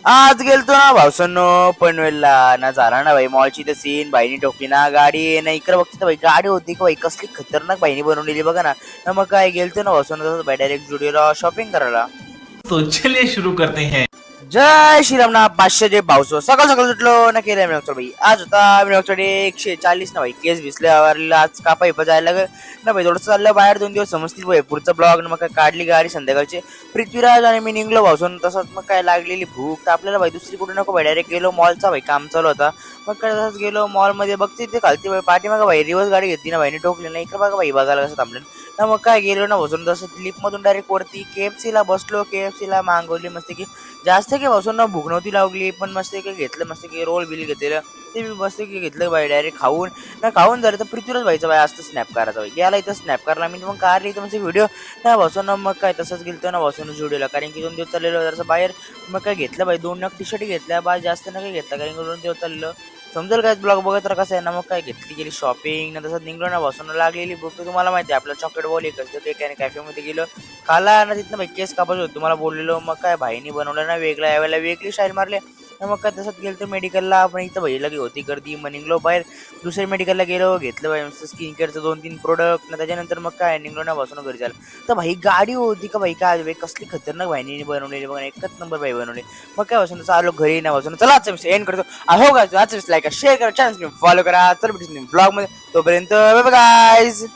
आज गेलतो ना भावसांनो पनवेलला ना झाला ना भाई मॉलची तर सीन बाईनी ठोकली ना गाडी ना इकडे बघते तर भाई गाडी होती का भाई कसली खतरनाक बाईनी बनवलेली बघा ना ना मग काय गेलतो ना भावसांनो तसं भाई डायरेक्ट जुडिओला शॉपिंग करायला. तो चलिए शुरू करते हैं। जय श्रीराम ना 500 जे भाऊसो सकाळ सकाळ सुटलो ना केलं मिळवतो भाई आज होता मिळवतो 140 ना भाई केस भिसले आवरले आज कापा इपा जायला लागेल ना भाई थोडंसं चाललं बाहेर 2 दिवस समजतील भाई पुढचा ब्लॉग मग काय काढली गाडी संध्याकाळची पृथ्वीराज आणि मी निघलो भाऊसून तसंच मग काय लागलेली भूक तर आपल्याला भाई दुसरी कुठे नको भाई डायरेक्ट गेलो मॉलचा भाई काम चालू होता मग काय तसंच गेलो मॉलमध्ये बघते ते खालती भाई पाठी मग भाई रिवर्स गाडी घेतली ना भाईने ठोकली ना इकडे बघा भाई बघायला कसं थांबलं ना मग काय गेलो ना बसून तसं लिफ्टमधून डायरेक्ट वरती KFC बसलो KFC मागवली मस्त की जास्त की बसून ना भूक नव्हती लागली पण मस्त की घेतलं मस्त की रोल बिल घेतलेलं ते मी मस्त की घेतलं बाई डायरेक्ट खाऊन ना खाऊन झालं तर पृथ्वीराज व्हायचं बाई असतं स्नॅप करायचा बाई गेला इथं स्नॅप करायला मी मग काढली इथं मस्त व्हिडिओ ना बसून मग काय तसंच गेलतो ना बसून व्हिडिओला कारण की 2 दिवस चाललेलो जरासं बाहेर मग काय घेतलं बाई 2 नग टी-शर्ट घेतल्या बा जास्त नाही घेतला कारण की 2 दिवस चाललेलो समजेल काय ब्लॉग बघत तर कसं आहे ना मग काय घेतली गेली शॉपिंग ना तसं निघलो ना बसून लागलेली भूक तुम्हाला माहिती आहे आपलं चॉकलेट बॉल एक असतं ते काय कॅफेमध्ये गेलो खाला ना तिथनं भाई केस कापायचं होतं तुम्हाला बोललेलो मग काय भाईनी बनवलं ना वेगळा यावेळेला वेगळी स्टाईल मारली मग काय तसंच गेलो तर मेडिकलला पण इथं भाईला होती गर्दी मग निघलो बाहेर दुसऱ्या मेडिकलला गेलो घेतलं भाई मस्त स्किन केअरचं 2-3 प्रोडक्ट ना त्याच्यानंतर मग काय निघलो ना बसून घरी झालं तर भाई गाडी होती का भाई काय भाई कसली खतरनाक भाईनी बनवलेली बघा एकच नंबर भाई बनवली मग काय बसून चाललो घरी ना बसून चला आजचा एंड करतो हो का आजचा लाईक शेअर करा चॅनल फॉलो करा चल भेटू ब्लॉग मध्ये तोपर्यंत बाय गाईज.